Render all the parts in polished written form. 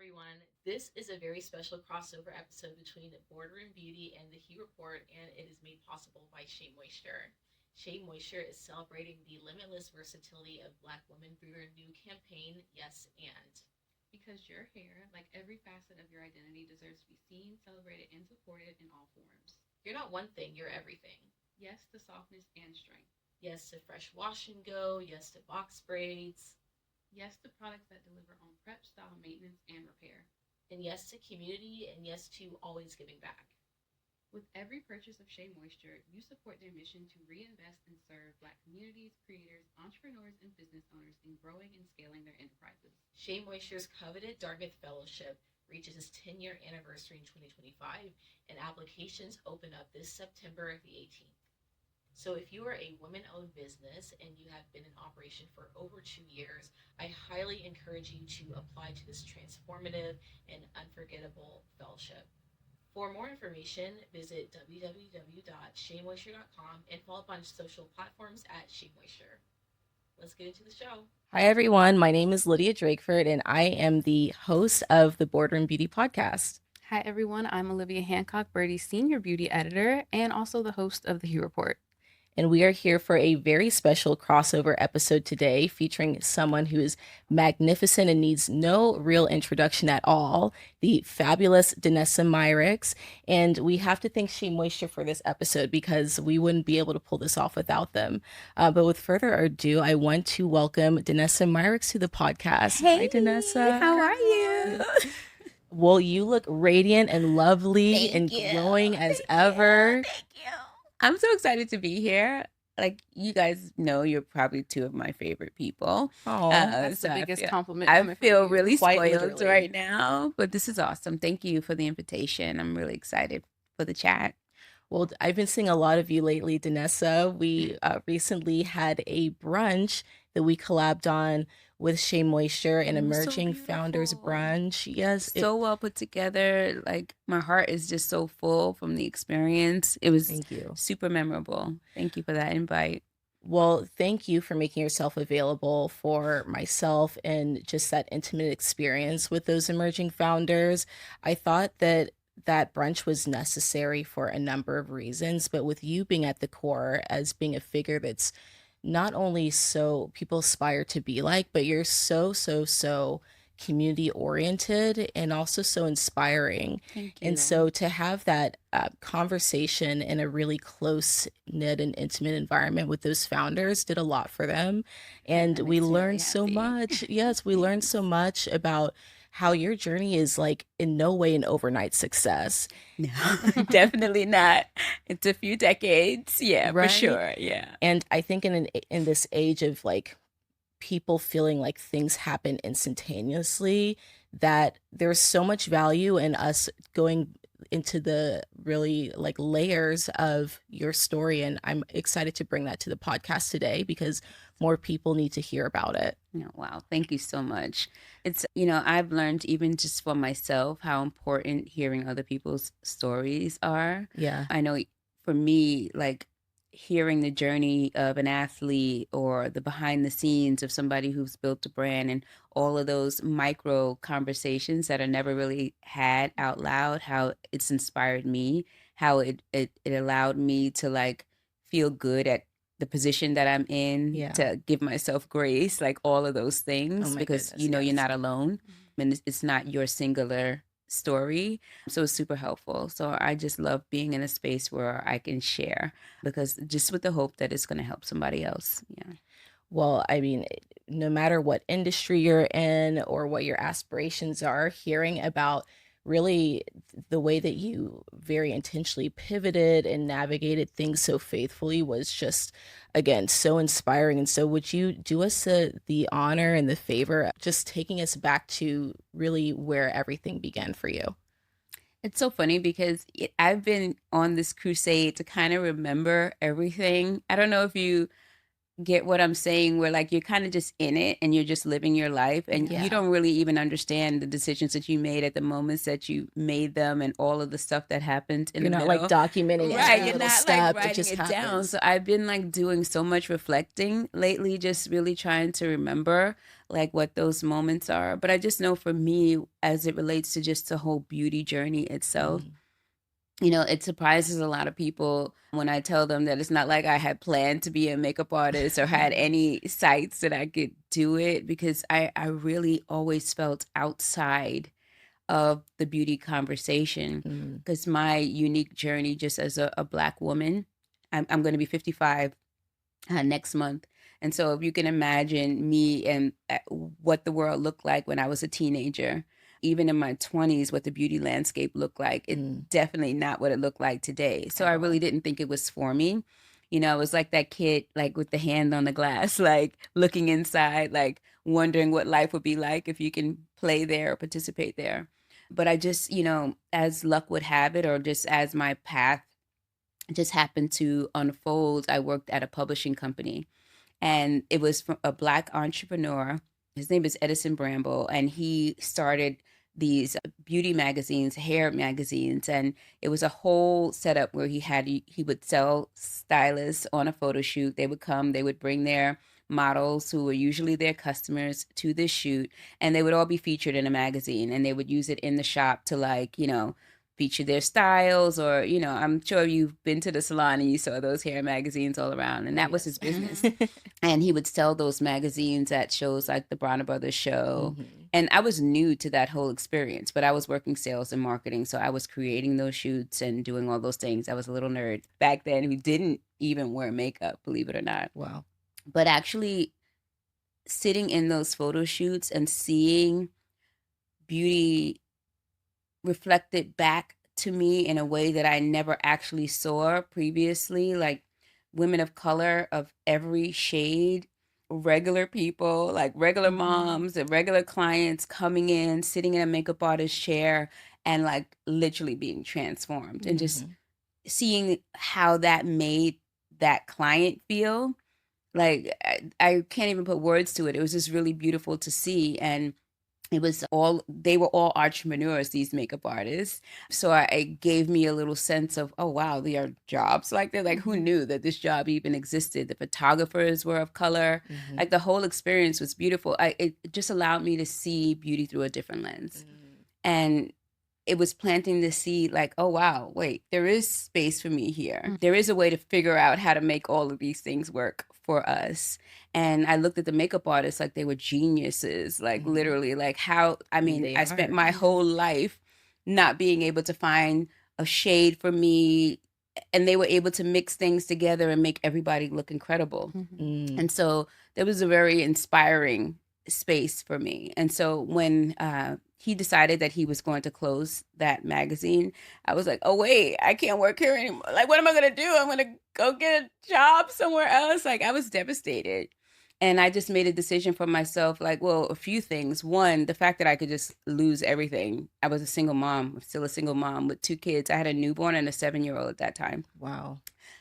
everyone. This is a very special crossover episode between Boardroom Beauty and the Hue Report, and it is made possible by Shea Moisture. Shea Moisture is celebrating the limitless versatility of Black women through their new campaign, Yes and. Because your hair, like every facet of your identity, deserves to be seen, celebrated, and supported in all forms. You're not one thing, you're everything. Yes to softness and strength. Yes to fresh wash and go, yes to box braids, Yes to products that deliver on prep, style, maintenance, and repair. and yes to community, and yes to always giving back. With every purchase of Shea Moisture, you support their mission to reinvest and serve Black communities, creators, entrepreneurs, and business owners in growing and scaling their enterprises. Shea Moisture's coveted Dartmouth Fellowship reaches its 10-year anniversary in 2025, and applications open up this September the 18th. So if you are a women-owned business and you have been in operation for over 2 years, I highly encourage you to apply to this transformative and unforgettable fellowship. For more information, visit www.sheamoisture.com and follow up on social platforms at Shea Moisture. Let's get into the show. Hi, everyone. My name is Lydia Drakeford, and I am the host of the Boardroom Beauty podcast. Hi, everyone. I'm Olivia Hancock, Birdie's senior beauty editor and also the host of the Hue Report. And we are here for a very special crossover episode today featuring someone who is magnificent and needs no real introduction at all, the fabulous Danessa Myricks. And we have to thank Shea Moisture for this episode because we wouldn't be able to pull this off without them. But with further ado, I want to welcome Danessa Myricks to the podcast. Hey, Hi, Danessa. how are you? Well, you look radiant and lovely and glowing as ever. Thank you. I'm so excited to be here. Like, you guys know, you're probably two of my favorite people. Oh, That's the biggest compliment. I feel really Quite spoiled literally. right now, but this is awesome. Thank you for the invitation. I'm really excited for the chat. Well, I've been seeing a lot of you lately, Danessa. We recently had a brunch that we collabed on with Shea Moisture, an It was so emerging founders beautiful. brunch. Yes, So well put together. Like, my heart is just so full from the experience. It was thank you. super memorable. Thank you for that invite. Well, thank you for making yourself available for myself and just that intimate experience with those emerging founders. I thought that brunch was necessary for a number of reasons, but with you being at the core as being a figure that's not only so people aspire to be like, but you're so community oriented and also so inspiring. Thank you. And so to have that conversation in a really close knit and intimate environment with those founders did a lot for them. And That we makes me learned really so happy. much. Yes, we learned so much about how your journey is like in no way an overnight success. No, definitely not. It's a few decades. Yeah, Right? for sure. Yeah. And I think in this age of like people feeling like things happen instantaneously, that there's so much value in us going into the really like layers of your story. And I'm excited to bring that to the podcast today because more people need to hear about it. No, wow. Thank you so much. It's, I've learned even just for myself how important hearing other people's stories are. Yeah. I know for me, like hearing the journey of an athlete or the behind the scenes of somebody who's built a brand and all of those micro conversations that are never really had out loud, how it's inspired me, how it allowed me to like feel good at the position that I'm in, Yeah. to give myself grace, like all of those things, Oh my because goodness, you're yes. not alone and it's not your singular story. So it's super helpful. So I just love being in a space where I can share, because just with the hope that it's going to help somebody else. Yeah. Well, I mean, no matter what industry you're in or what your aspirations are, hearing about really the way that you very intentionally pivoted and navigated things so faithfully was just, again, so inspiring. And so would you do us the honor and the favor of just taking us back to really where everything began for you? It's so funny because I've been on this crusade to kind of remember everything. I don't know if you get what I'm saying? Where like you're kind of just in it and you're just living your life and you Yeah. don't really even understand the decisions that you made at the moments that you made them and all of the stuff that happened in You're the not like middle. documenting Right. every You're little not like step. It writing just it down. happens. So I've been like doing so much reflecting lately, just really trying to remember like what those moments are. But I just know for me, as it relates to just the whole beauty journey itself, Mm. it surprises a lot of people when I tell them that it's not like I had planned to be a makeup artist or had any sights that I could do it because I really always felt outside of the beauty conversation Mm. because my unique journey just as a Black woman, I'm going to be 55 next month. And so if you can imagine me and what the world looked like when I was a teenager, even in my 20s, what the beauty landscape looked like, it's Mm. definitely not what it looked like today. So At I all. really didn't think it was for me. I was like that kid, like with the hand on the glass, like looking inside, like wondering what life would be like if you can play there or participate there. But I just, as luck would have it, or just as my path just happened to unfold, I worked at a publishing company and it was from a Black entrepreneur. His name is Edison Bramble, and he started these beauty magazines, hair magazines, and it was a whole setup where he would sell stylists on a photo shoot. They would come, they would bring their models who were usually their customers to this shoot, and they would all be featured in a magazine, and they would use it in the shop to like, feature their styles or I'm sure you've been to the salon and you saw those hair magazines all around and Oh, that was yes. his business. And he would sell those magazines at shows like the Bronner Brothers show. Hmm. And I was new to that whole experience, but I was working sales and marketing. So I was creating those shoots and doing all those things. I was a little nerd back then who didn't even wear makeup, believe it or not. Wow. But actually sitting in those photo shoots and seeing beauty reflected back to me in a way that I never actually saw previously, like women of color of every shade, regular people, like regular Hmm. moms and regular clients coming in, sitting in a makeup artist chair and like literally being transformed and just Hmm. seeing how that made that client feel. Like I can't even put words to it. It was just really beautiful to see. And they were all entrepreneurs, these makeup artists. So it gave me a little sense of, oh wow, there are jobs like that. Like who Hmm. knew that this job even existed? The photographers were of color. Hmm. Like the whole experience was beautiful. It just allowed me to see beauty through a different lens. And it was planting the seed like, oh wow, wait, there is space for me here. There is a way to figure out how to make all of these things work for us. And I looked at the makeup artists like they were geniuses, like Hmm. literally, like how, I mean, They I spent are. my whole life not being able to find a shade for me. And they were able to mix things together and make everybody look incredible. Mm. And so there was a very inspiring space for me. And so when he decided that he was going to close that magazine, I was like, oh, wait, I can't work here anymore. Like, what am I going to do? I'm going to go get a job somewhere else. Like, I was devastated. And I just made a decision for myself, like, well, a few things. One, the fact that I could just lose everything. I was a single mom, I'm still a single mom with 2 kids. I had a newborn and a 7-year-old at that time. Wow.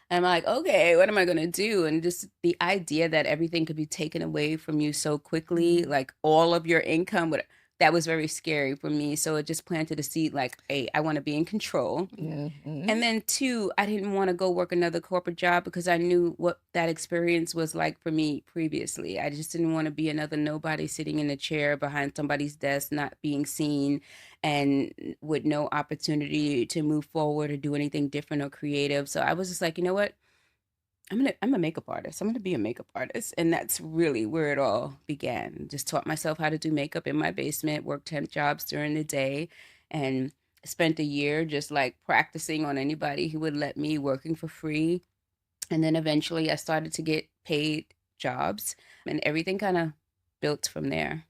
And I'm like, okay, what am I going to do? And just the idea that everything could be taken away from you so quickly, Mhm. like all of your income, that was very scary for me. So it just planted a seed like, hey, I want to be in control. Mhm. And then two, I didn't want to go work another corporate job because I knew what that experience was like for me previously. I just didn't want to be another nobody sitting in a chair behind somebody's desk, not being seen and with no opportunity to move forward or do anything different or creative. So I was just like, you know what? I'm a makeup artist. I'm gonna be a makeup artist. And that's really where it all began. Just taught myself how to do makeup in my basement, worked 10 jobs during the day, and spent a year just like practicing on anybody who would let me working for free. And then eventually I started to get paid jobs and everything kind of built from there.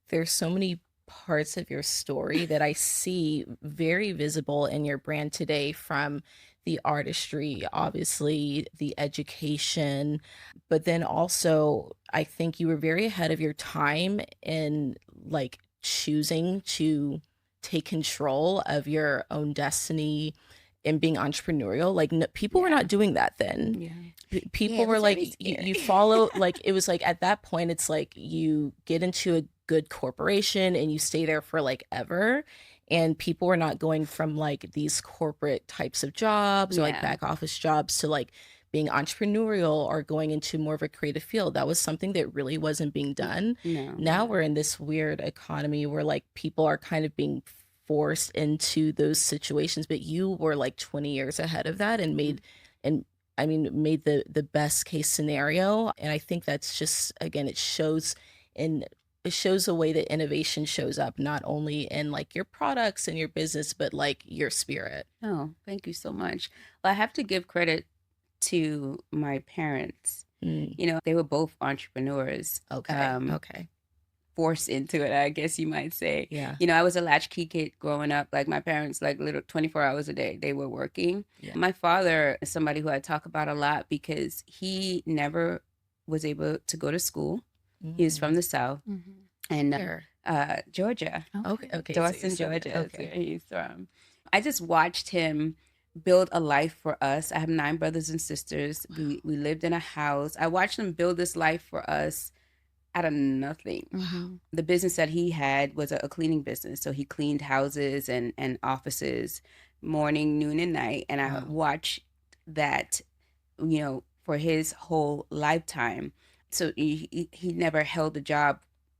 There's so many parts of your story that I see very visible in your brand today, from the artistry, obviously, the education, but then also I think you were very ahead of your time in like choosing to take control of your own destiny in being entrepreneurial. Like people were not doing that then. People it were was like, very you scary. follow, like, it was like at that point, it's like you get into a good corporation and you stay there for like ever. And people were not going from like these corporate types of jobs or like Yeah. back office jobs to like being entrepreneurial or going into more of a creative field. That was something that really wasn't being done. No. Now we're in this weird economy where like people are kind of being forced into those situations, but you were like 20 years ahead of that and and I mean made the best case scenario. And I think that's just, again, in it shows a way that innovation shows up not only in like your products and your business, but like your spirit. Oh, thank you so much. Well, I have to give credit to my parents. Mm, They were both entrepreneurs. okay. Okay. Forced into it, I guess you might say. Yeah. I was a latchkey kid growing up. Like my parents, like little 24 hours a day, they were working. Yeah. My father is somebody who I talk about a lot because he never was able to go to school. He was from the South and Where? Georgia, Okay. Okay. So you Dawson, said it. Georgia is where Okay. he's from. I just watched him build a life for us. I have 9 brothers and sisters. We lived in a house. I watched him build this life for us out of nothing. The business that he had was a cleaning business. So he cleaned houses and offices morning, noon, and night. And I Wow. watched that, for his whole lifetime. So he never held a job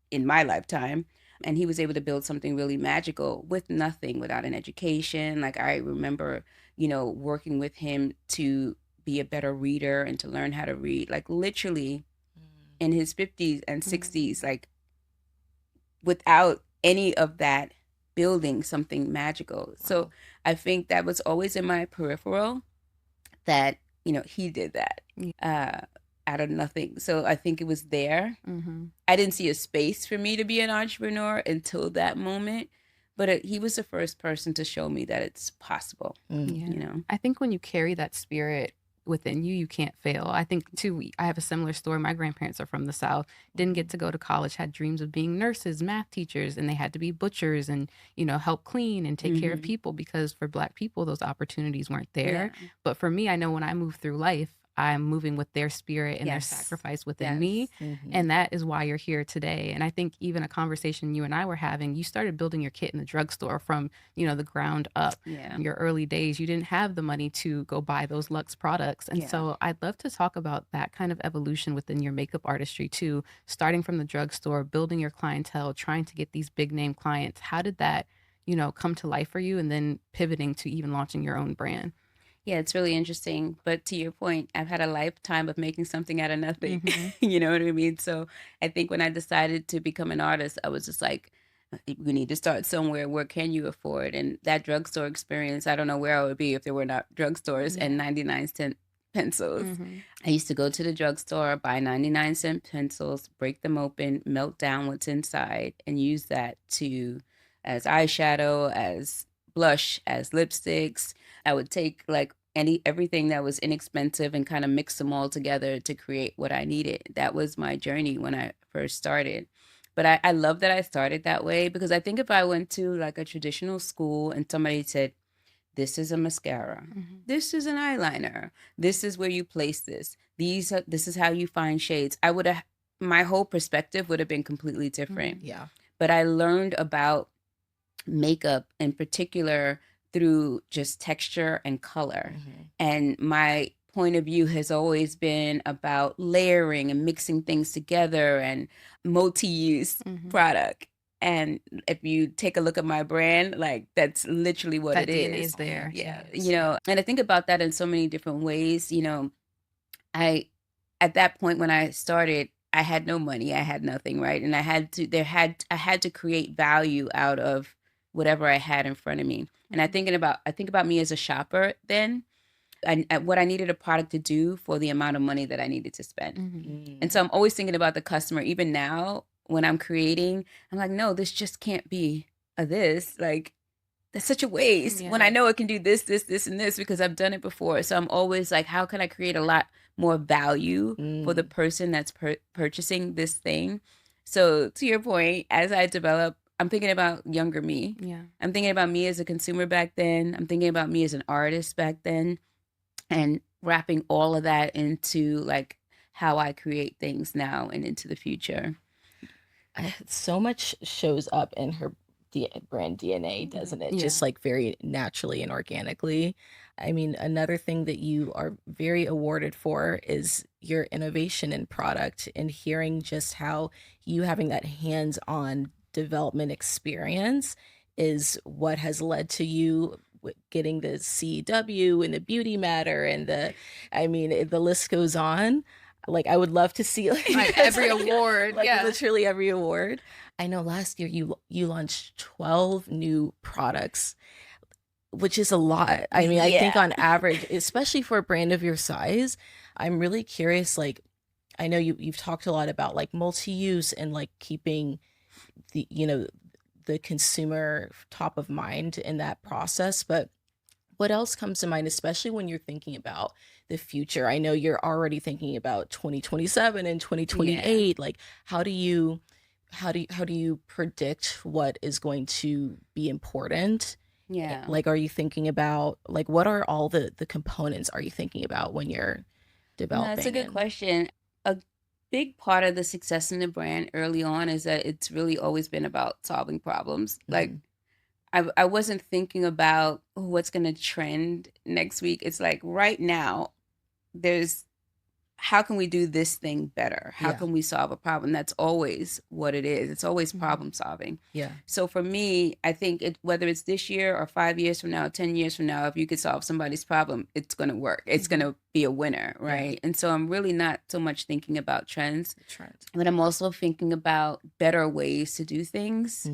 in my lifetime. And he was able to build something really magical with nothing, without an education. Like I remember, working with him to be a better reader and to learn how to read. Like literally in his 50s and 60s, like without any of that, building something magical. Wow. So I think that was always in my peripheral that, he did that out of nothing. So I think it was there. I didn't see a space for me to be an entrepreneur until that moment. But he was the first person to show me that it's possible. I think when you carry that spirit within you, you can't fail. I think too, I have a similar story. My grandparents are from the South, didn't get to go to college, had dreams of being nurses, math teachers, and they had to be butchers and, help clean and take care of people, because for Black people, those opportunities weren't there. Yeah. But for me, I know when I move through life, I'm moving with their spirit and their Yes. sacrifice within Yes. me. And that is why you're here today. And I think even a conversation you and I were having, you started building your kit in the drugstore from, the ground up. Yeah. In your early days, you didn't have the money to go buy those luxe products. And Yeah. so I'd love to talk about that kind of evolution within your makeup artistry too, starting from the drugstore, building your clientele, trying to get these big name clients. How did that, come to life for you, and then pivoting to even launching your own brand? Yeah, it's really interesting. But to your point, I've had a lifetime of making something out of nothing. You know what I mean? So I think when I decided to become an artist, I was just like, we need to start somewhere. Where can you afford? And that drugstore experience, I don't know where I would be if there were not drugstores and 99-cent pencils. I used to go to the drugstore, buy 99-cent pencils, break them open, melt down what's inside, and use that as eyeshadow, as blush, as lipsticks. I would take like everything that was inexpensive and kind of mix them all together to create what I needed. That was my journey when I first started. But I love that I started that way, because I think if I went to like a traditional school and somebody said, this is a mascara, this is an eyeliner, this is where you place this, this is how you find shades, my whole perspective would have been completely different. Yeah. But I learned about makeup in particular through just texture and color. And my point of view has always been about layering and mixing things together and multi-use product. And if you take a look at my brand, like that's literally what That it DNA is. is there. Yeah. And I think about that in so many different ways. I at that point when I started, I had no money, I had nothing, right? And I had to create value out of whatever I had in front of me. And I think about me as a shopper then, and what I needed a product to do for the amount of money that I needed to spend. And so I'm always thinking about the customer. Even now when I'm creating, I'm like, no, this just can't be this. Like, that's such a waste when I know it can do this, this, this, and this, because I've done it before. So I'm always like, how can I create a lot more value for the person that's purchasing this thing? So to your point, as I develop I'm thinking about younger me. Yeah. I'm thinking about me as a consumer back then. I'm thinking about me as an artist back then, and wrapping all of that into like how I create things now and into the future. So much shows up in her brand DNA, doesn't it? Yeah. Just like very naturally and organically. I mean, another thing that you are very awarded for is your innovation in product, and hearing just how you having that hands-on development experience is what has led to you getting the CW and the Beauty Matter and I mean, the list goes on. Like, I would love to see Like every award. like Yeah. literally every award. I know last year you launched 12 new products, which is a lot. I mean, I think Yeah. on average, especially for a brand of your size, I'm really curious. Like, I know you've talked a lot about like multi-use and like keeping the consumer top of mind in that process, but what else comes to mind, especially when you're thinking about the future? I know you're already thinking about 2027 and Yeah. 2028. Like, how do you predict what is going to be important? Yeah. Like, are you thinking about like what are all the components are you thinking about when you're No, developing? that's a good And question. A big part of the success in the brand early on is that it's really always been about solving problems. Like, I wasn't thinking about what's going to trend next week. It's like right now, there's how can we do this thing better? How Yeah. can we solve a problem? That's always what it is. It's always problem solving. Yeah. So for me, I think whether it's this year or 5 years from now, 10 years from now, if you could solve somebody's problem, it's going to work. It's going to be a winner, right? And so I'm really not so much thinking about trends, but I'm also thinking about better ways to do things,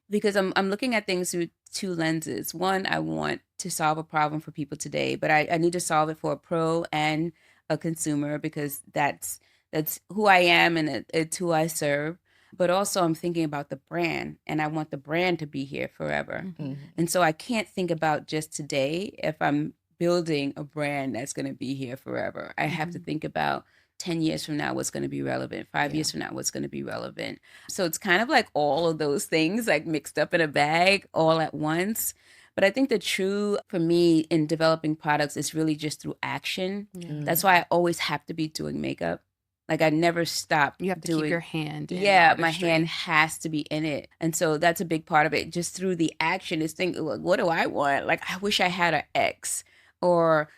because I'm looking at things through two lenses. One, I want to solve a problem for people today, but I need to solve it for a pro and a consumer, because that's who I am, and it's who I serve. But also I'm thinking about the brand, and I want the brand to be here forever. And so I can't think about just today if I'm building a brand that's going to be here forever. I have to think about 10 years from now what's going to be relevant, 5 years from now what's going to be relevant. So it's kind of like all of those things like mixed up in a bag all at once. But I think the true for me in developing products is really just through action. That's why I always have to be doing makeup. Like, I never stop You have to doing. keep your hand in Yeah, my artistry. hand has to be in it. And so that's a big part of it. Just through the action is thinking, like, what do I want? Like, I wish I had an X. Or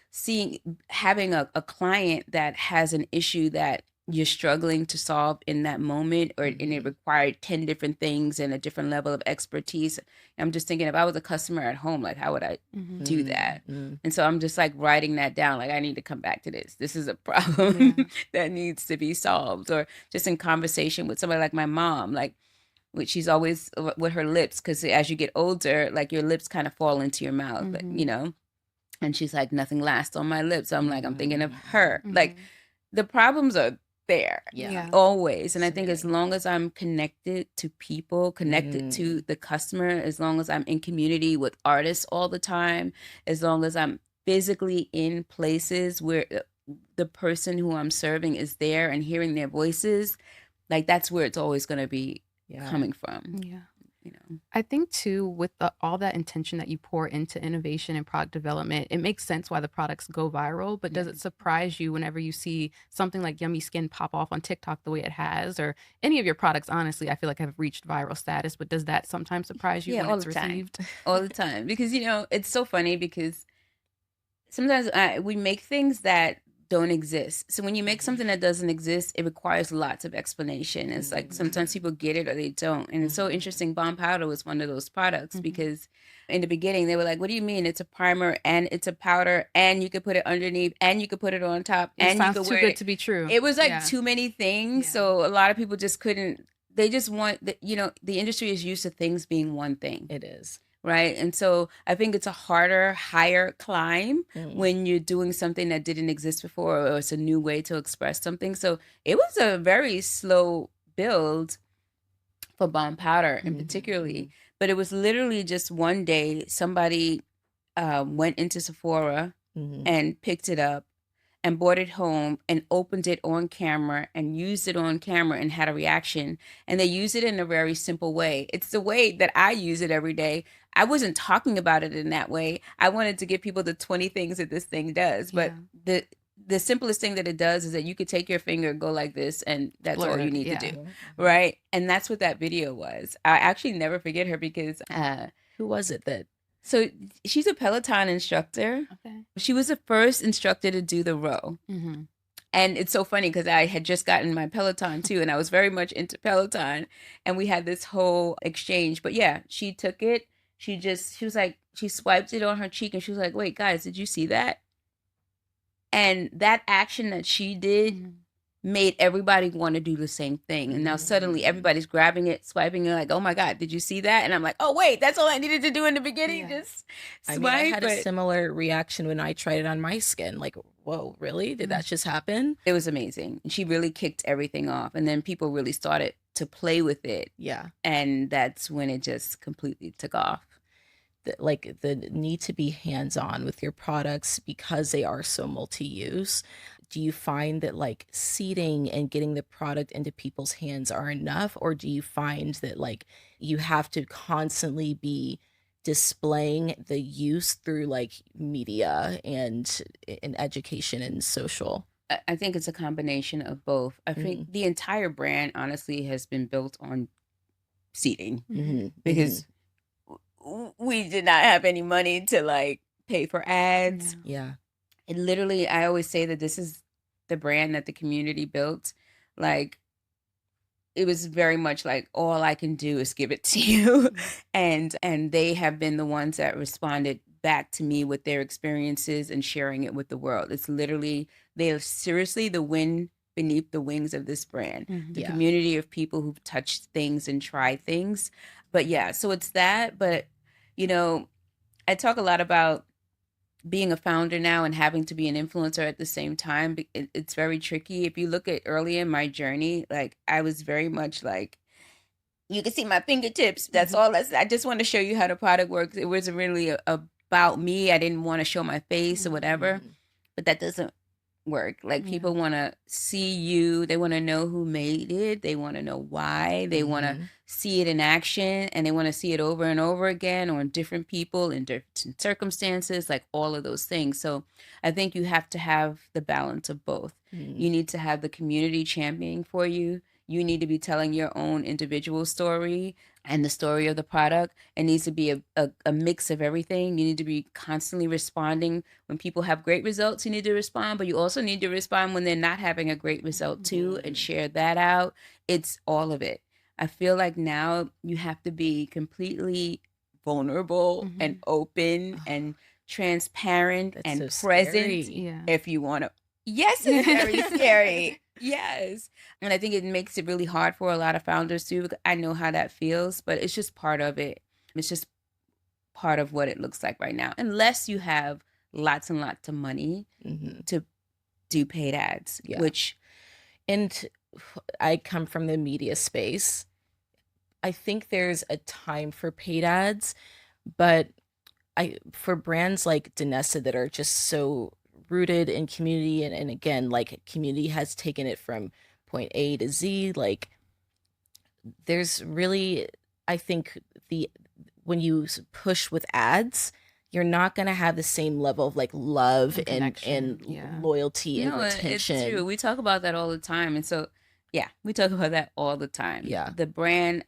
having a client that has an issue that you're struggling to solve in that moment, and it required 10 different things and a different level of expertise. I'm just thinking, if I was a customer at home, like, how would I do that? And so I'm just like writing that down. Like, I need to come back to this. This is a problem that needs to be solved. Or just in conversation with somebody like my mom, like, she's always with her lips, because as you get older, like, your lips kind of fall into your mouth, and she's like, nothing lasts on my lips. So I'm like, I'm thinking of her. Like, the problems are there always. And I think as long as I'm connected to people, connected to the customer, as long as I'm in community with artists all the time, as long as I'm physically in places where the person who I'm serving is there and hearing their voices, like, that's where it's always going to be coming from. I think too, with all that intention that you pour into innovation and product development, it makes sense why the products go viral. But does it surprise you whenever you see something like Yummy Skin pop off on TikTok the way it has, or any of your products? Honestly, I feel like have reached viral status. But does that sometimes surprise you when all it's the time. received? All the time, because it's so funny, because sometimes we make things that don't exist. So when you make something that doesn't exist, it requires lots of explanation. It's like sometimes people get it or they don't. And it's so interesting. Bomb powder was one of those products, because in the beginning they were like, what do you mean? It's a primer and it's a powder and you could put it underneath and you could put it on top It and you sounds could too wear good it. to be true. It was like too many things. Yeah. So a lot of people just couldn't, they just want, the industry is used to things being one thing. It is. Right. And so I think it's a harder, higher climb when you're doing something that didn't exist before, or it's a new way to express something. So it was a very slow build for bomb powder in particularly, but it was literally just one day somebody went into Sephora and picked it up and brought it home and opened it on camera and used it on camera and had a reaction. And they use it in a very simple way. It's the way that I use it every day. I wasn't talking about it in that way. I wanted to give people the 20 things that this thing does. But the simplest thing that it does is that you could take your finger, go like this, and that's Blur all you it, need yeah. to do. Right. And that's what that video was. I actually never forget her because Who was it that? so she's a Peloton instructor. Okay. She was the first instructor to do the row. Mm-hmm. And it's so funny because I had just gotten my Peloton too, and I was very much into Peloton, and we had this whole exchange. But yeah, she took it. She was like, she swiped it on her cheek, and she was like, "Wait, guys, did you see that?" And that action that she did made everybody want to do the same thing. And now suddenly everybody's grabbing it, swiping it, like, "Oh my God, did you see that?" And I'm like, "Oh wait, that's all I needed to do in the beginning. Yeah. Just I swipe." mean, I had a But similar reaction when I tried it on my skin. Like, whoa, really? Did that just happen? it was amazing. She really kicked everything off. And then people really started to play with it. Yeah. And that's when it just completely took off. Like the need to be hands-on with your products because they are so multi-use. Do you find that like seeding and getting the product into people's hands are enough, or do you find that like you have to constantly be displaying the use through like media and education and social? I think it's a combination of both. I think the entire brand honestly has been built on seeding because we did not have any money to like pay for ads. Yeah. And literally, I always say that this is the brand that the community built. Like, it was very much like, all I can do is give it to you. And they have been the ones that responded back to me with their experiences and sharing it with the world. It's literally, they are seriously the wind beneath the wings of this brand. The community of people who've touched things and tried things. But yeah, so it's that. But, you know, I talk a lot about being a founder now and having to be an influencer at the same time. It's very tricky. If you look at early in my journey, like I was very much like, you can see my fingertips. That's all. I just want to show you how the product works. It wasn't really about me. I didn't want to show my face or whatever. But that doesn't work. Like people want to see you. They want to know who made it. They want to know why. They want to see it in action, and they want to see it over and over again on different people in different circumstances, like all of those things. So I think you have to have the balance of both. You need to have the community championing for you. You need to be telling your own individual story and the story of the product. It needs to be a mix of everything. You need to be constantly responding. When people have great results, you need to respond, but you also need to respond when they're not having a great result too, and share that out. It's all of it. I feel like now you have to be completely vulnerable and open and transparent and so present scary. if you want to. Yes, it's very scary. Yes. And I think it makes it really hard for a lot of founders too. I know how that feels, but it's just part of it. It's just part of what it looks like right now. Unless you have lots and lots of money to do paid ads, which. And I come from the media space. I think there's a time for paid ads, but for brands like Danessa that are just so rooted in community, and again, like community has taken it from point A to Z, like there's really, I think when you push with ads, you're not going to have the same level of like love and loyalty and retention. It's true. We talk about that all the time. And so, yeah, we talk about that all the time. Yeah. The brand,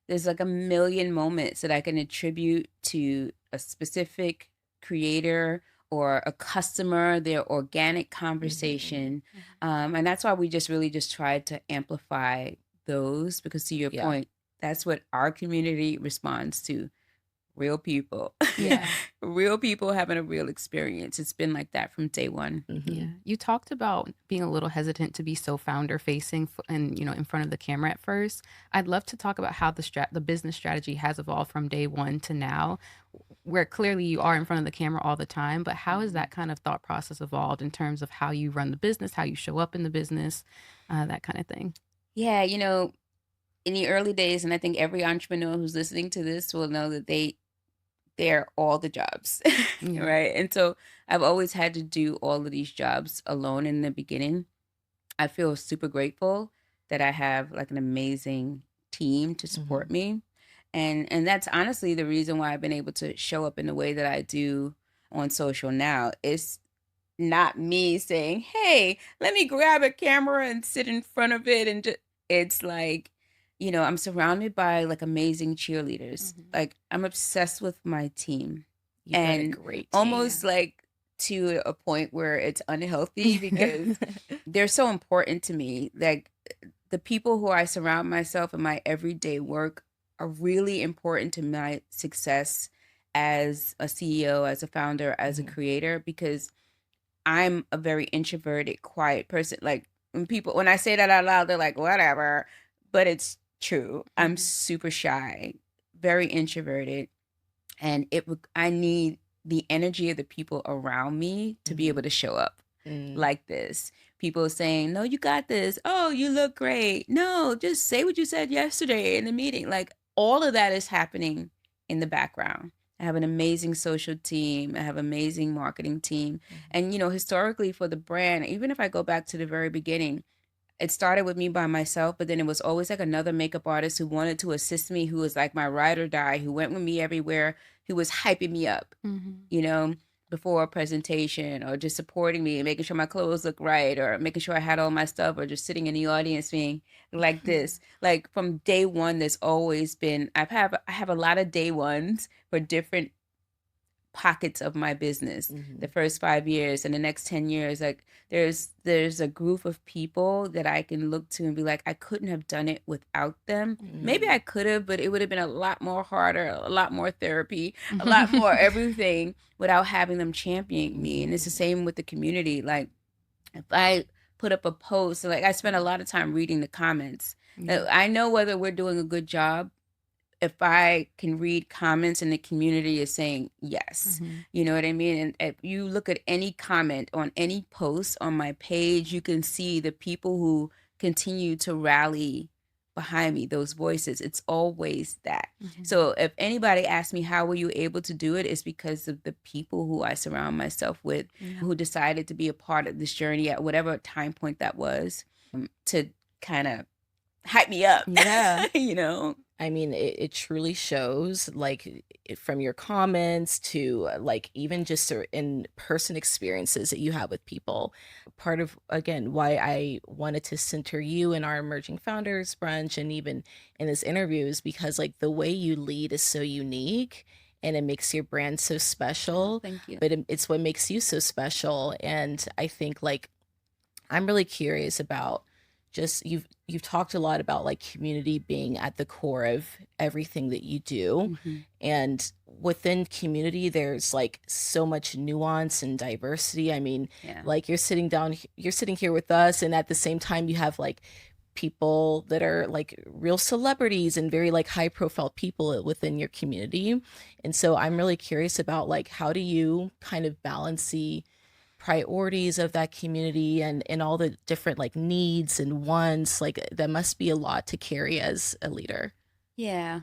there's like a million moments that I can attribute to a specific creator or a customer, their organic conversation. And that's why we just really just tried to amplify those, because to your point, that's what our community responds to. Real people. Real people having a real experience. It's been like that from day one. Yeah. You talked about being a little hesitant to be so founder facing and, in front of the camera at first. I'd love to talk about how the business strategy has evolved from day one to now, where clearly you are in front of the camera all the time, but how has that kind of thought process evolved in terms of how you run the business, how you show up in the business, that kind of thing? Yeah. In the early days, and I think every entrepreneur who's listening to this will know that they they're all the jobs, Yeah. right? And so I've always had to do all of these jobs alone in the beginning. I feel super grateful that I have like an amazing team to Mm-hmm. support me. And that's honestly the reason why I've been able to show up in the way that I do on social now. It's not me saying, "Hey, let me grab a camera and sit in front of it," and it's like, I'm surrounded by like amazing cheerleaders. Mhm. Like I'm obsessed with my team, You've got a and great team. almost like to a point where it's unhealthy because they're so important to me. Like the people who I surround myself in my everyday work are really important to my success as a CEO, as a founder, as a Mhm. creator, because I'm a very introverted, quiet person. Like when I say that out loud, they're like, whatever. But it's true. I'm Mhm. super shy, very introverted. And I need the energy of the people around me to be able Mhm. to show up Mm. like this. People saying, "No, you got this. Oh, you look great. No, just say what you said yesterday in the meeting." Like all of that is happening in the background. I have an amazing social team. I have an amazing marketing team. Mhm. And historically for the brand, even if I go back to the very beginning, it started with me by myself, but then it was always like another makeup artist who wanted to assist me, who was like my ride or die, who went with me everywhere, who was hyping me up, Mhm. you know, before a presentation, or just supporting me and making sure my clothes look right, or making sure I had all my stuff, or just sitting in the audience being like this. Like from day one, there's always been, I have a lot of day ones for different pockets of my business. The Mhm. first 5 years and the next 10 years, like there's a group of people that I can look to and be like, I couldn't have done it without them. Maybe Mm. I could have, but it would have been a lot more harder, a lot more therapy, a lot more Mhm. everything without having them championing me. And it's the Mhm. same with the community. Like if I put up a post, like I spend a lot of time reading the comments. Yeah. I know whether we're doing a good job if I can read comments and the community is saying yes. Mhm. You know what I mean? And if you look at any comment on any post on my page, you can see the people who continue to rally behind me, those voices. It's always that. Mhm. So if anybody asks me how were you able to do it, it's because of the people who I surround myself with, Yeah. who decided to be a part of this journey at whatever time point that was, to kind of hype me up. Yeah. you know? I mean, it truly shows, like, from your comments to, like, even just in-person experiences that you have with people. Part of, again, why I wanted to center you in our Emerging Founders Brunch and even in this interview is because, like, the way you lead is so unique and it makes your brand so Oh, special, thank you. but it's what makes you so special. And I think, like, I'm really curious about just you've talked a lot about like community being at the core of everything that you do. Mhm. And within community, there's like so much nuance and diversity. I mean, Yeah. like you're sitting here with us, and at the same time, you have like people that are like real celebrities and very like high profile people within your community. And so I'm really curious about like how do you kind of balance the priorities of that community and all the different like needs and wants, like that must be a lot to carry as a leader. Yeah.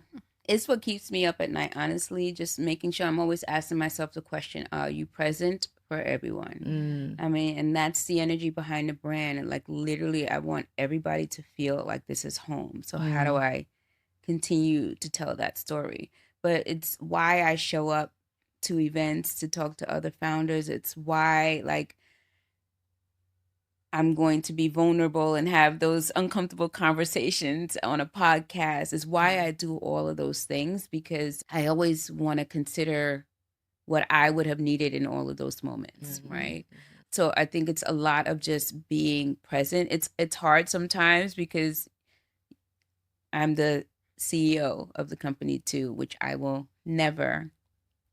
It's what keeps me up at night, honestly, just making sure I'm always asking myself the question, are you present for everyone? Yeah. Mm, I mean, and that's the energy behind the brand. And like literally, I want everybody to feel like this is home. So how do mm, I continue to tell that story? But it's why I show up to events to talk to other founders. It's why like I'm going to be vulnerable and have those uncomfortable conversations on a podcast, is why I do all of those things, because I always want to consider what I would have needed in all of those moments, mhm, right? So I think it's a lot of just being present. It's hard sometimes because I'm the CEO of the company too, which I will never,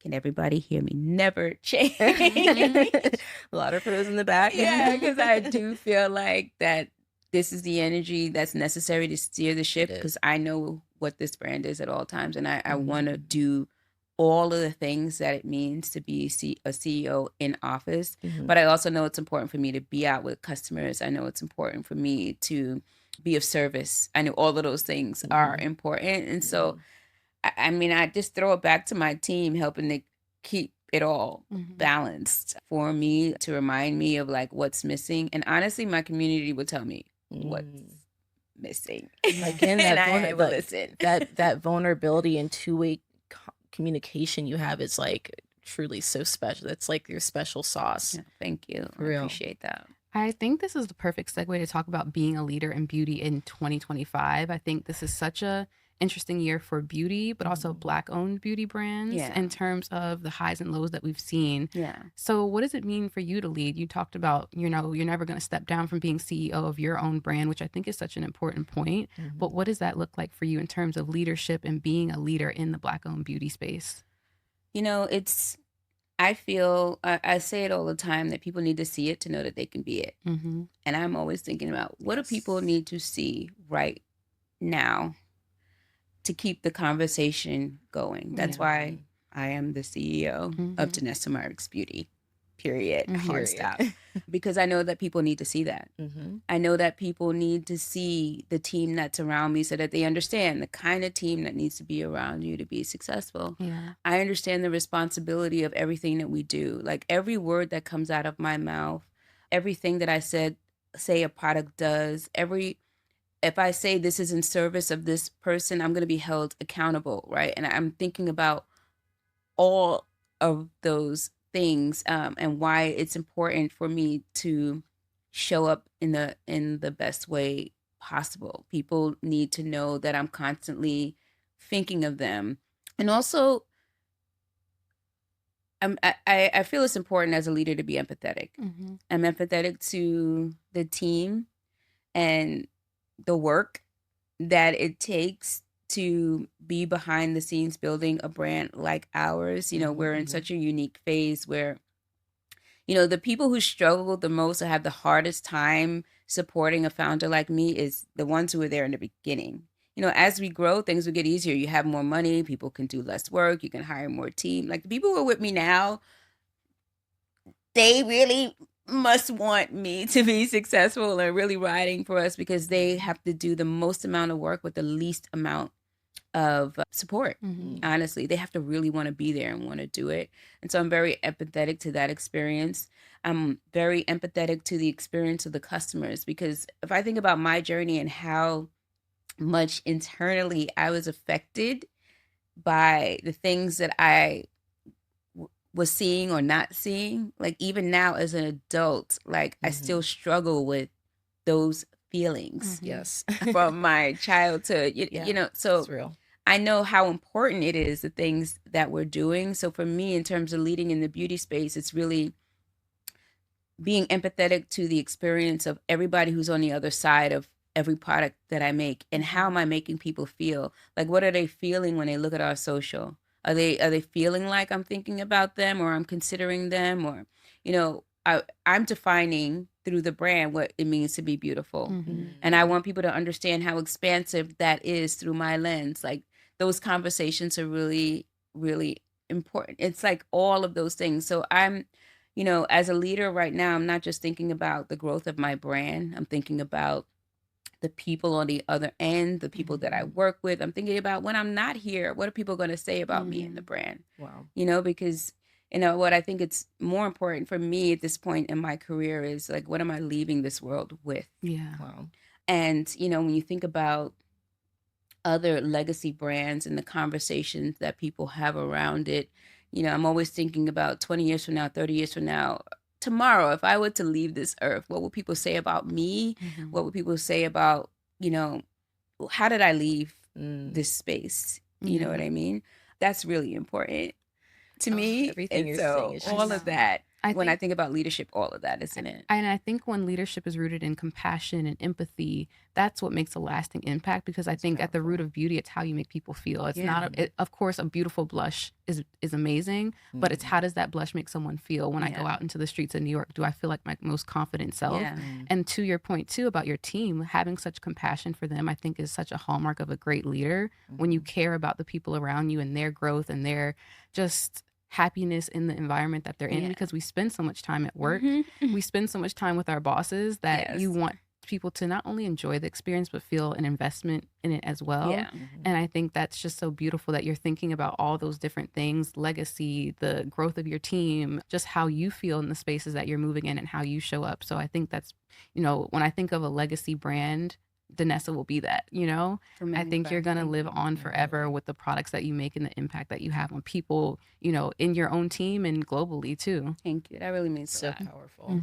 can everybody hear me? Never change. mhm. A lot of pros in the back. Yeah, because I do feel like that this is the energy that's necessary to steer the It ship, because is. I know what this brand is at all times. And I want to Mhm, do all of the things that it means to be a CEO in office. mhm, But I also know it's important for me to be out with customers. I know it's important for me to be of service. I know all of those things are mhm, important. And so mhm, I mean, I just throw it back to my team, helping to keep it all Mhm. balanced for me, to remind me of like what's missing. And honestly, my community will tell me what's Mm. missing. Again, And I will listen. that vulnerability and two-way communication you have is like truly so special. That's like your special sauce. Yeah, thank you. For I real. appreciate that. I think this is the perfect segue to talk about being a leader in beauty in 2025. I think this is such a interesting year for beauty, but also Mhm. Black-owned beauty brands Yeah. in terms of the highs and lows that we've seen. Yeah. So what does it mean for you to lead? You talked about, you're never going to step down from being CEO of your own brand, which I think is such an important point. Mhm. But what does that look like for you in terms of leadership and being a leader in the Black-owned beauty space? I feel, I say it all the time, that people need to see it to know that they can be it. Mm-hmm. And I'm always thinking about, what do people Yes. need to see right now to keep the conversation going? That's Yeah. why I am the CEO of Mhm. Danessa Myricks Beauty, period. Mhm. Hard Period. stop. Because I know that people need to see that. Mhm. I know that people need to see the team that's around me, so that they understand the kind of team that needs to be around you to be successful. Yeah. I understand the responsibility of everything that we do. Like every word that comes out of my mouth, everything that I say a product does, if I say this is in service of this person, I'm going to be held accountable, right? And I'm thinking about all of those things, and why it's important for me to show up in the best way possible. People need to know that I'm constantly thinking of them. And also, I feel it's important as a leader to be empathetic. Mm-hmm. I'm empathetic to the team and the work that it takes to be behind the scenes building a brand like ours. We're in such a unique phase where, the people who struggle the most or have the hardest time supporting a founder like me is the ones who were there in the beginning. As we grow, things will get easier. You have more money, people can do less work, you can hire more team. Like the people who are with me now, they really must want me to be successful and really riding for us, because they have to do the most amount of work with the least amount of support. Mm-hmm. Honestly, they have to really want to be there and want to do it. And so I'm very empathetic to that experience. I'm very empathetic to the experience of the customers, because if I think about my journey and how much internally I was affected by the things that I was seeing or not seeing, like even now as an adult, like I still struggle with those feelings Mm-hmm. Yes. from my childhood. Yeah. So It's real. I know how important it is, the things that we're doing. So for me, in terms of leading in the beauty space, it's really being empathetic to the experience of everybody who's on the other side of every product that I make, and how am I making people feel? Like, what are they feeling when they look at our social? Are they feeling like I'm thinking about them, or I'm considering them, or I'm defining through the brand what it means to be beautiful. Mm-hmm. And I want people to understand how expansive that is through my lens. Like those conversations are really, really important. It's like all of those things. So I'm, as a leader right now, I'm not just thinking about the growth of my brand. I'm thinking about the people on the other end, the people that I work with. I'm thinking about when I'm not here, what are people going to say about me and the brand? Wow. Because what I think it's more important for me at this point in my career is like, what am I leaving this world with? Yeah. Wow. And, when you think about other legacy brands and the conversations that people have around it, I'm always thinking about 20 years from now, 30 years from now, tomorrow, if I were to leave this earth, what will people say about me? Mm-hmm. What would people say about, how did I leave Mm. this space? You know Yeah. what I mean? That's really important to me. Everything And you're so saying is all just of that, when I think think about leadership, all of that is in it. And I think when leadership is rooted in compassion and empathy, that's what makes a lasting impact, because I think at the root of beauty, it's how you make people feel. It's not, of course, a beautiful blush is amazing, but it's how does that blush make someone feel when I go Yeah. out into the streets of New York? Do I feel like my most confident self? Yeah. And to your point too about your team, having such compassion for them, I think is such a hallmark of a great leader. When you care about the people around you and their growth and their just happiness in the environment that they're in, Yeah. because we spend so much time at work. Mhm. We spend so much time with our bosses that you Yes. want people to not only enjoy the experience, but feel an investment in it as well. Yeah. And I think that's just so beautiful that you're thinking about all those different things, legacy, the growth of your team, just how you feel in the spaces that you're moving in and how you show up. So I think that's, when I think of a legacy brand, Danessa will be that, I think you're going to live on forever with the products that you make and the impact that you have on people, in your own team and globally too. Thank you. That really means So a lot. powerful.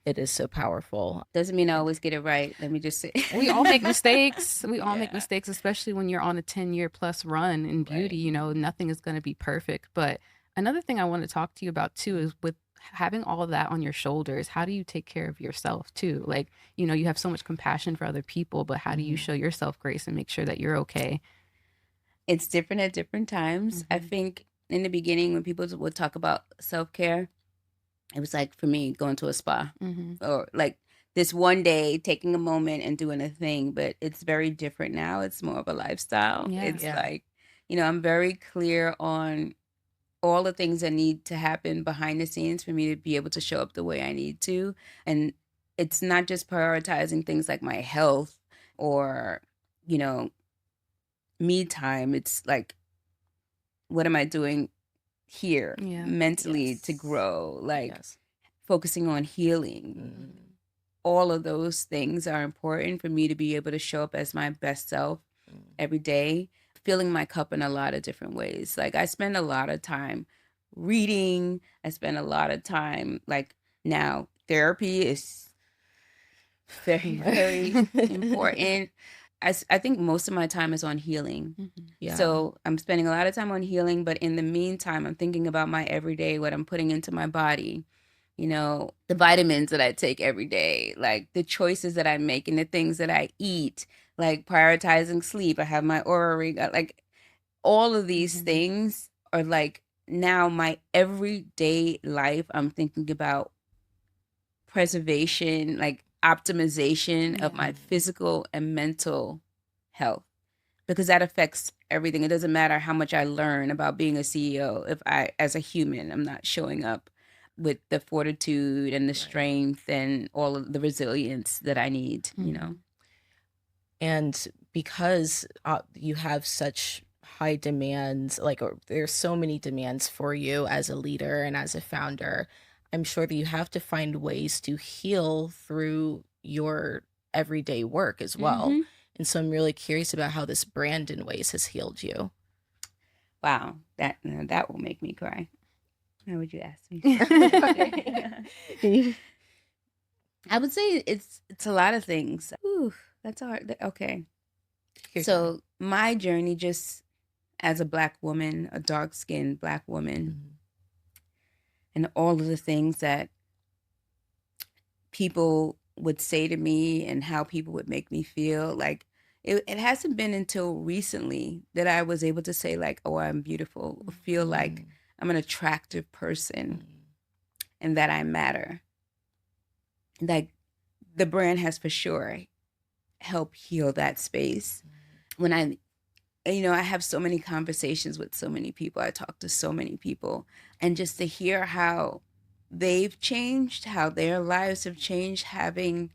It is so powerful. Doesn't mean I always get it right. Let me just say. We all make mistakes. We all make mistakes, especially when you're on a 10-year plus run in beauty. Nothing is going to be perfect. But another thing I want to talk to you about too is with having all of that on your shoulders, how do you take care of yourself too? Like, you have so much compassion for other people, but how do you show yourself grace and make sure that you're okay? It's different at different times. I think in the beginning when people would talk about self-care, it was like for me going to a spa or like this one day taking a moment and doing a thing, but it's very different now. It's more of a lifestyle. It's like, I'm very clear on all the things that need to happen behind the scenes for me to be able to show up the way I need to. And it's not just prioritizing things like my health or, me time. It's like, what am I doing here mentally to grow? Like focusing on healing. All of those things are important for me to be able to show up as my best self every day, filling my cup in a lot of different ways. Like I spend a lot of time reading. I spend a lot of time, like now therapy is very, very important. I think most of my time is on healing. So I'm spending a lot of time on healing, but in the meantime, I'm thinking about my everyday, what I'm putting into my body, the vitamins that I take every day, like the choices that I make and the things that I eat, like prioritizing sleep. I have my Aura Ring, like all of these things are like now my everyday life. I'm thinking about preservation, like optimization of my physical and mental health, because that affects everything. It doesn't matter how much I learn about being a CEO if I, as a human, I'm not showing up with the fortitude and the strength and all of the resilience that I need, And because you have such high demands, like there's so many demands for you as a leader and as a founder, I'm sure that you have to find ways to heal through your everyday work as well. And so I'm really curious about how this brand in ways has healed you. Wow, that will make me cry. How would you ask me? I would say it's a lot of things. Ooh, that's hard. Okay. So my journey just as a Black woman, a dark-skinned Black woman, and all of the things that people would say to me and how people would make me feel, like it hasn't been until recently that I was able to say like, oh, I'm beautiful, or feel like I'm an attractive person and that I matter. Like the brand has for sure helped heal that space. When I have so many conversations with so many people, I talk to so many people, and just to hear how they've changed, how their lives have changed, having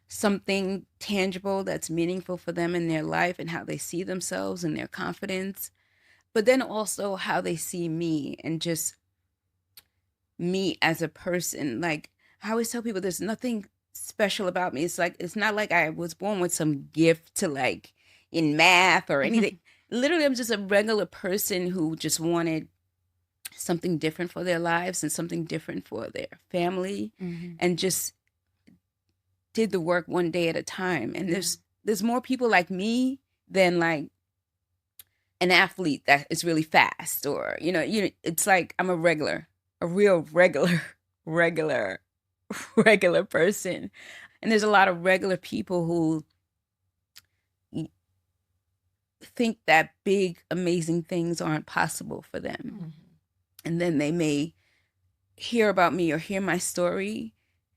something tangible that's meaningful for them in their life and how they see themselves and their confidence, but then also how they see me and just me as a person. Like I always tell people there's nothing special about me. It's like, it's not like I was born with some gift to like in math or anything. Literally, I'm just a regular person who just wanted something different for their lives and something different for their family, and just did the work one day at a time. And there's more people like me than like an athlete that is really fast, or it's like I'm a real regular person. And there's a lot of regular people who think that big, amazing things aren't possible for them. And then they may hear about me or hear my story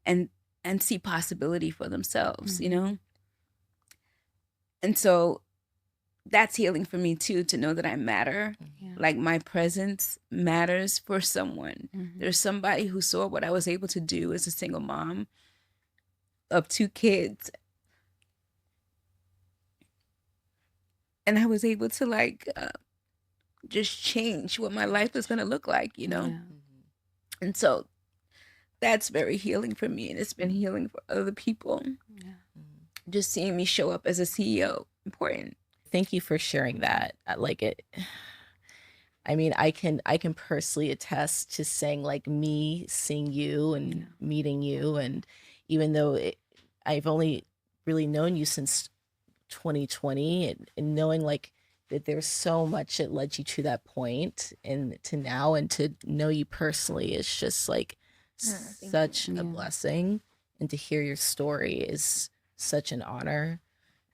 and see possibility for themselves, And so that's healing for me too, to know that I matter. Like my presence matters for someone. There's somebody who saw what I was able to do as a single mom of 2 kids. And I was able to like just change what my life was going to look like, you know? Yeah. And so that's very healing for me. And it's been healing for other people. Yeah. Just seeing me show up as a CEO, important. Thank you for sharing that. Like it, I mean, I can personally attest to saying like me seeing you and Yeah. meeting you, and even though I've only really known you since 2020, and knowing like that there's so much that led you to that point and to now, and to know you personally is just like thank such you. a Yeah. blessing, and to hear your story is such an honor.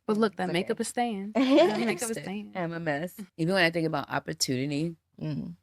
But look, that It's makeup okay. is staying. That makeup is Stay. staying. I'm a mess. Even when I think about opportunity, Mm.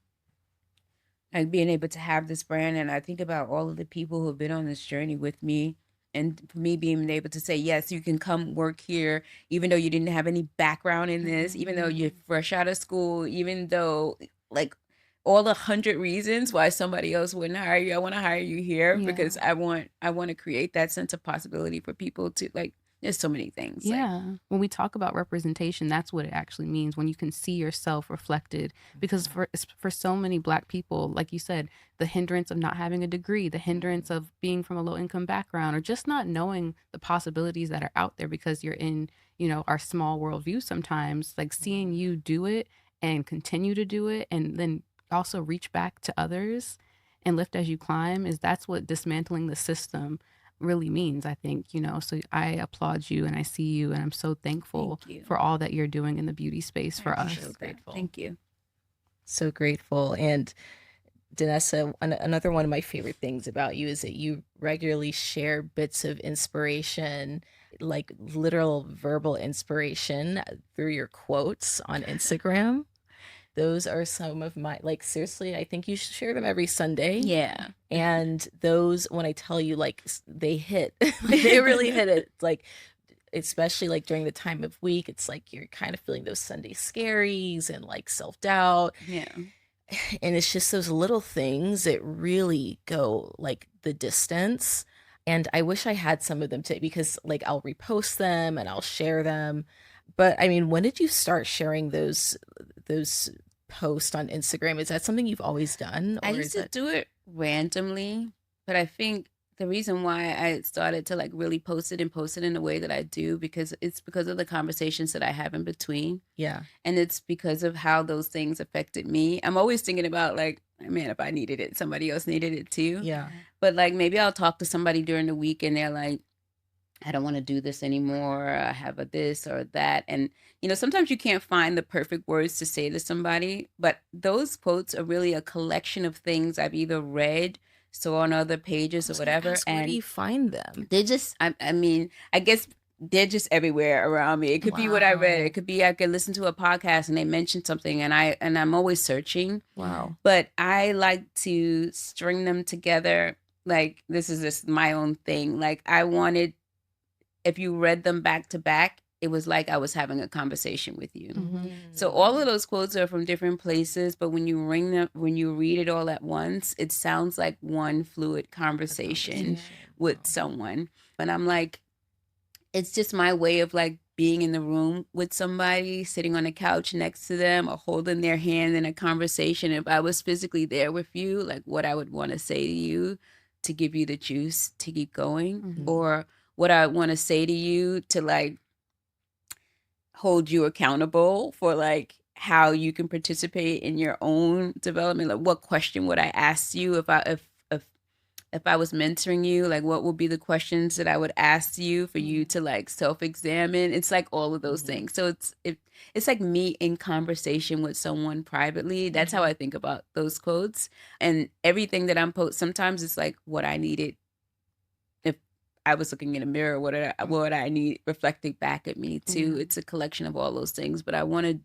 like being able to have this brand, and I think about all of the people who have been on this journey with me, and for me being able to say, yes, you can come work here, even though you didn't have any background in this, even though you're fresh out of school, even though like all 100 reasons why somebody else wouldn't hire you. I want to hire you here Yeah. because I want to create that sense of possibility for people to like. There's so many things. like, Yeah. When we talk about representation, that's what it actually means, when you can see yourself reflected. Because for so many Black people, like you said, the hindrance of not having a degree, the hindrance of being from a low income background, or just not knowing the possibilities that are out there because you're in, our small worldview sometimes, like seeing you do it and continue to do it, and then also reach back to others and lift as you climb, that's what dismantling the system really means, I think. So I applaud you and I see you, and I'm so thankful Thank you. for all that you're doing in the beauty space for I us. appreciate that. Grateful. Thank you. So grateful. And Danessa, another one of my favorite things about you is that you regularly share bits of inspiration, like literal verbal inspiration, through your quotes on Instagram. Those are some of my, like, seriously, I think you should share them every Sunday. Yeah. And those, when I tell you, like, they hit, like, they really hit it. Like, especially like during the time of week, it's like you're kind of feeling those Sunday scaries and like self-doubt. Yeah. And it's just those little things that really go like the distance. And I wish I had some of them too, because like I'll repost them and I'll share them. But I mean, when did you start sharing those posts on Instagram? Is that something you've always done? I Or used is to it do it randomly, but I think the reason why I started to like really post it in the way that I do, because it's because of the conversations that I have in between. yeah. And it's because of how those things affected me. I'm always thinking about like, man, if I needed it, somebody else needed it too. Yeah. But like maybe I'll talk to somebody during the week and they're like, I don't want to do this anymore. I have a this or that. And, sometimes you can't find the perfect words to say to somebody, but those quotes are really a collection of things I've either read, saw on other pages or whatever. Where do And you find them? they're just, I mean, I guess they're just everywhere around me. It could be what I read. Wow. It could be I could listen to a podcast and they mentioned something and I'm always searching. Wow. But I like to string them together. Like this is just my own thing. Like I wanted, if you read them back to back, it was like I was having a conversation with you. So all of those quotes are from different places, but when you read it all at once, it sounds like one fluid conversation with someone. And I'm like, it's just my way of like being in the room with somebody, sitting on a couch next to them or holding their hand in a conversation. If I was physically there with you, like what I would want to say to you to give you the juice to keep going, or what I want to say to you to like hold you accountable for like how you can participate in your own development. Like what question would I ask you if I was mentoring you? Like what would be the questions that I would ask you for you to like self-examine? It's like all of those things. So it's like me in conversation with someone privately. That's how I think about those quotes. And everything that I'm sometimes it's like what I needed. If I was looking in a mirror, what would I need reflecting back at me too? It's a collection of all those things, but I want to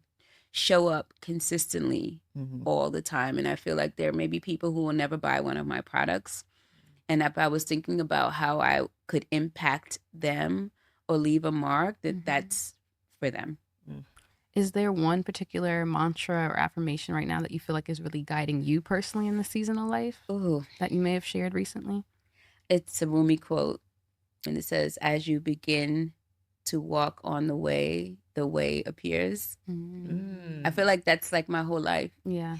show up consistently all the time. And I feel like there may be people who will never buy one of my products. And if I was thinking about how I could impact them or leave a mark, that's for them. Is there one particular mantra or affirmation right now that you feel like is really guiding you personally in the season of life Ooh, that you may have shared recently? it's a Rumi quote. And it says, as you begin to walk on the way appears. I feel like that's like my whole life. Yeah.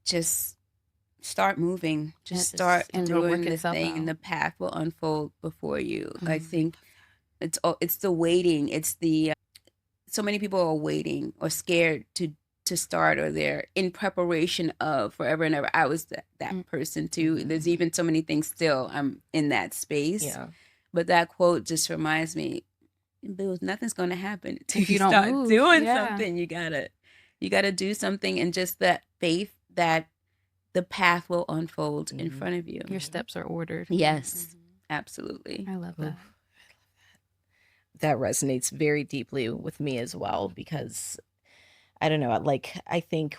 Just start moving. Just And start and it'll doing work the itself thing, and out. the path will unfold before you. I think it's the waiting. It's the so many people are waiting or scared to start, or they're in preparation of forever and ever. I was that person too. There's even so many things still I'm in that space. Yeah. But that quote just reminds me, Bill, nothing's going to happen until If you you don't start move, doing yeah. something. You gotta do something, and just that faith that the path will unfold in front of you. Your steps are ordered. Yes, absolutely. I love that. That resonates very deeply with me as well, because I don't know, like I think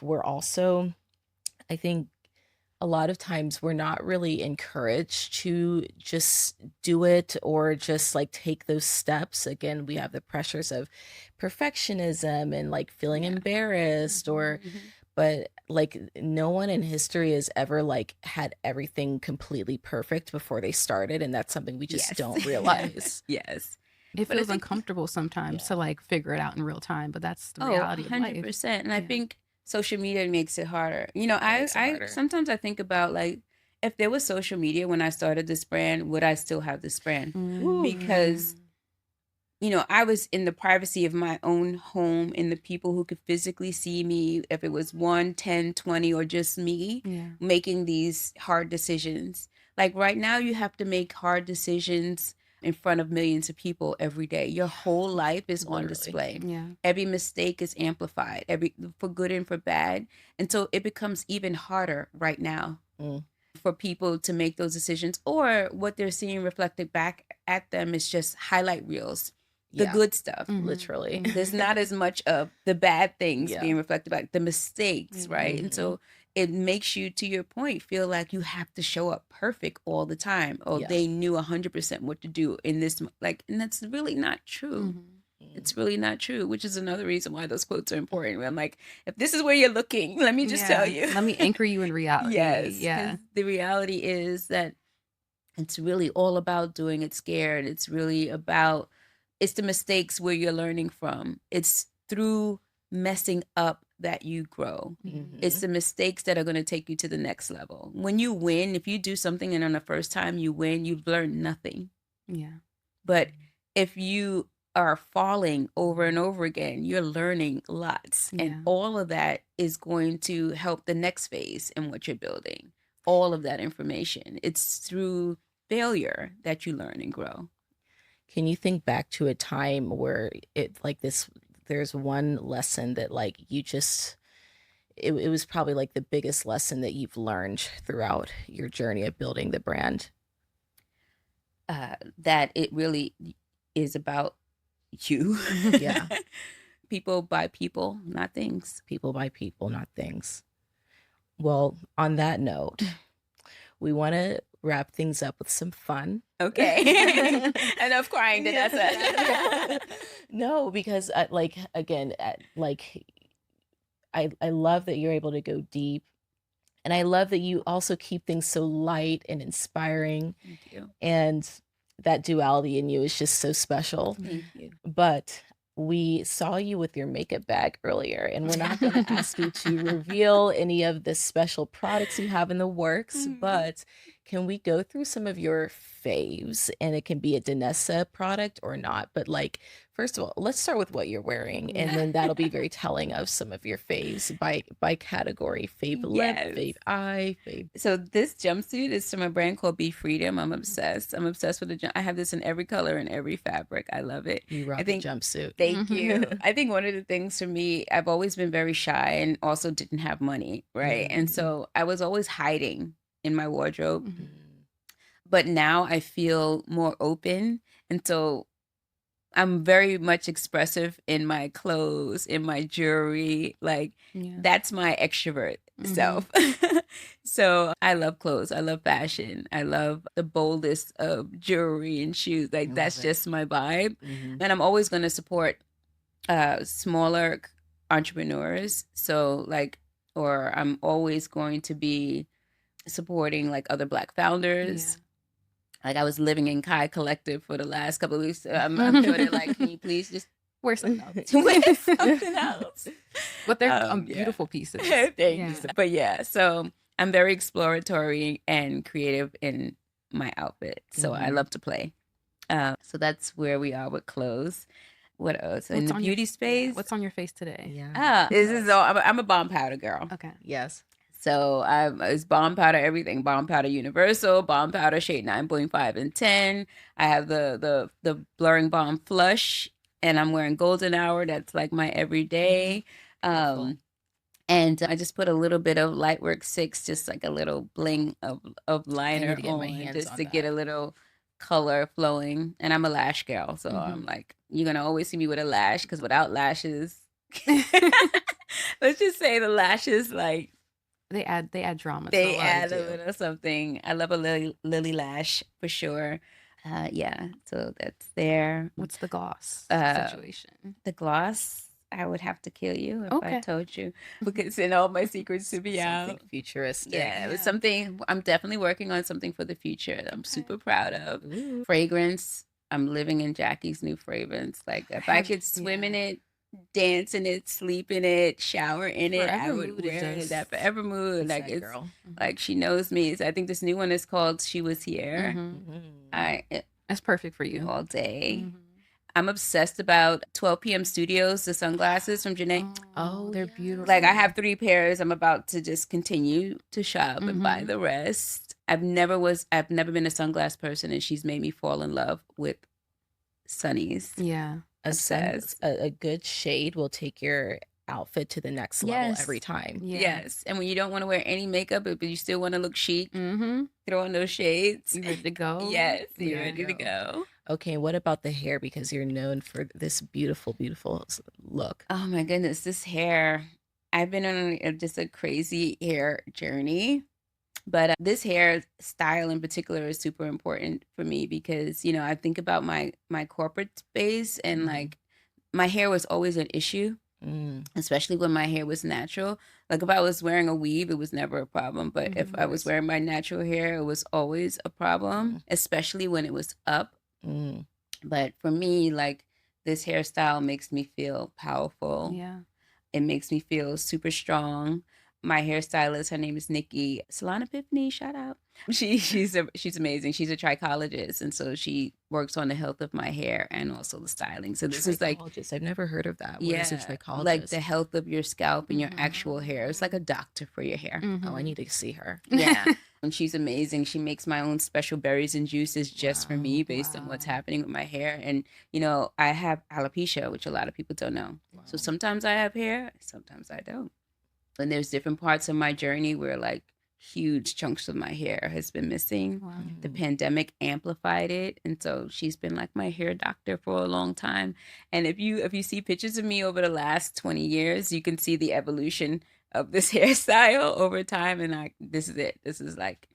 a lot of times we're not really encouraged to just do it or just like take those steps. Again, we have the pressures of perfectionism and like feeling embarrassed, or but like no one in history has ever like had everything completely perfect before they started, and that's something we just don't realize. Yes. It But I feels think- uncomfortable sometimes to like figure it out in real time, but that's the reality of life. 100%. And I Yeah. think social media makes it harder. You know, makes it I harder. sometimes I think about, like, if there was social media when I started this brand, would I still have this brand? Because, you know, I was in the privacy of my own home, and the people who could physically see me, if it was 1, 10, 20, or just me, making these hard decisions. Like right now, you have to make hard decisions in front of millions of people every day. Your whole life is on display. Yeah. Every mistake is amplified, for good and for bad. And so it becomes even harder right now for people to make those decisions, or what they're seeing reflected back at them is just highlight reels. The good stuff. Literally. There's not as much of the bad things being reflected back, the mistakes, right? And so it makes you, to your point, feel like you have to show up perfect all the time. Oh, they knew 100% what to do in this, like, and that's really not true. It's really not true, which is another reason why those quotes are important. Where I'm like, if this is where you're looking, let me just tell you. Let me anchor you in reality. Yes. Yeah. 'Cause the reality is that it's really all about doing it scared. It's really about, it's the mistakes where you're learning from. It's through messing up that you grow. It's the mistakes that are going to take you to the next level. When you win, if you do something and on the first time you win, you've learned nothing. Yeah. But if you are falling over and over again, you're learning lots. And all of that is going to help the next phase in what you're building. All of that information. It's through failure that you learn and grow. Can you think back to a time where there's one lesson that like you just, it was probably like the biggest lesson that you've learned throughout your journey of building the brand? That it really is about you. Yeah. People buy people, not things. People by people, not things. Well, on that note, we want to wrap things up with some fun. Okay. Enough crying, Danessa. No, because I love that you're able to go deep. And I love that you also keep things so light and inspiring. Thank you. And that duality in you is just so special. Thank you. But we saw you with your makeup bag earlier, and we're not going to ask you to reveal any of the special products you have in the works, but can we go through some of your faves? And it can be a Danessa product or not, but like, first of all, let's start with what you're wearing, and then that'll be very telling of some of your faves by category. Fave lip, fave eye, fave. So this jumpsuit is from a brand called Be Freedom. I'm obsessed. I'm obsessed with I have this in every color and every fabric. I love it. You rock the jumpsuit. Thank you. I think one of the things for me, I've always been very shy and also didn't have money, right? And so I was always hiding in my wardrobe. But now I feel more open. And so I'm very much expressive in my clothes, in my jewelry. Like, that's my extrovert self. So I love clothes. I love fashion. I love the boldest of jewelry and shoes. Like, that's just my vibe. And I'm always going to support smaller entrepreneurs. So or I'm always going to be supporting like other Black founders. Like I was living in Kai Collective for the last couple of weeks. I'm sure they're like, can you please just Wear something else. wear something else? But they're Yeah. beautiful pieces. Thank Yeah. you. But yeah, so I'm very exploratory and creative in my outfit. So I Mhm. love to play. So that's where we are with clothes. What else? In What's the on your- beauty space? What's on your face today? Yeah. This is all. I'm a bomb powder girl. Okay. Yes. So it's bomb powder everything. Bomb powder universal, bomb powder shade 9.5 and 10. I have the blurring bomb flush, and I'm wearing golden hour. That's like my everyday. Beautiful. And I just put a little bit of Lightwork 6, just like a little bling of liner to get my on, hands just on to get that. a little color flowing. And I'm a lash girl, so I'm like, you're gonna always see me with a lash, because without lashes, let's just say the lashes, like They add drama. they to it. add a do. little something. I love a lily lash for sure. Yeah, so that's there. What's the gloss situation? The gloss, I would have to kill you if I Okay. told you, because in all my secrets to be out. Something futuristic. Yeah, it was Yeah. something. I'm definitely working on something for the future that I'm Okay. super proud of. Ooh. Fragrance, I'm living in Jackie's new fragrance. Like if I could swim in it, dance in it, sleep in it, shower in it, I Forever would Mood is wear just- that forever mood. It's Like that it's girl. like she knows me. So I think this new one is called She Was Here. Mhm. That's perfect for you. All day. Mhm. I'm obsessed about 12 p.m. Studios, the sunglasses from Janae. Oh, they're yes. beautiful. Like I have 3 pairs. I'm about to just continue to shop and buy Mhm. the rest. I've never been a sunglass person, and she's made me fall in love with sunnies. Yeah. Obsessed. A good shade will take your outfit to the next level Yes. every time. Yeah. Yes. And when you don't want to wear any makeup, but you still want to look chic, Mm-hmm. throw in those shades. You ready to go? Yes, you're Yeah. ready to go. Okay, what about the hair? Because you're known for this beautiful, beautiful look. Oh my goodness, this hair. I've been on just a crazy hair journey. But this hair style in particular is super important for me because, I think about my corporate space, and Mhm. like my hair was always an issue, especially when my hair was natural. Like if I was wearing a weave, it was never a problem. But if I was wearing my natural hair, it was always a problem, especially when it was up. Mm. But for me, like this hairstyle makes me feel powerful. Yeah. It makes me feel super strong. My hairstylist, her name is Nikki Salon Epiphany. Shout out. She's amazing. She's a trichologist, and so she works on the health of my hair and also the styling. So this is like, Trichologist. I've never heard of that. What is a trichologist? like the health of your scalp and your actual hair. It's like a doctor for your hair. Oh, I need to see her. Yeah. And she's amazing. She makes my own special berries and juices just for me based on what's happening with my hair. And, I have alopecia, which a lot of people don't know. So sometimes I have hair, sometimes I don't. And there's different parts of my journey where like huge chunks of my hair has been missing. Wow. The pandemic amplified it. And so she's been like my hair doctor for a long time. And if you see pictures of me over the last 20 years, you can see the evolution of this hairstyle over time. And this is it. This is like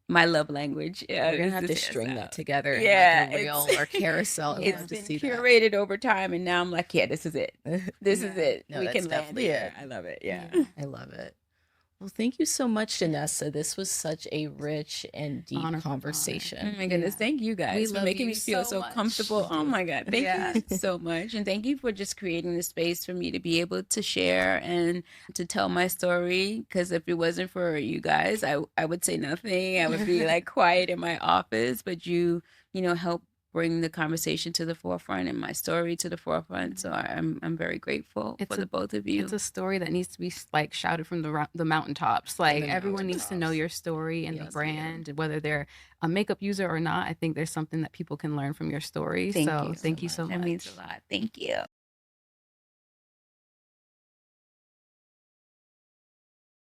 my love language. Yeah, We're gonna have to this string hairstyle. that together Yeah, in like a reel it's- or carousel. I'd It's love to been see that. curated over time, and now I'm like, yeah, this is it. This is it. No, We that's can land definitely here. it. I love it. Yeah. I love it. Well, thank you so much, Danessa. This was such a rich and deep Honor. conversation. Oh my goodness. Yeah. Thank you guys We for love making you me feel so so much. comfortable. Oh my God. Thank Yeah. you so much. And thank you for just creating the space for me to be able to share and to tell my story. Because if it wasn't for you guys, I would say nothing. I would be like quiet in my office, but you help bring the conversation to the forefront and my story to the forefront. So I'm very grateful It's for the both of you. It's a story that needs to be like shouted from the mountaintops. Like the everyone needs to know mountaintops. your story and Yes, the brand, whether they're a makeup user or not. I think there's something that people can learn from your story. Thank so you thank you so That much. means a lot. Thank you.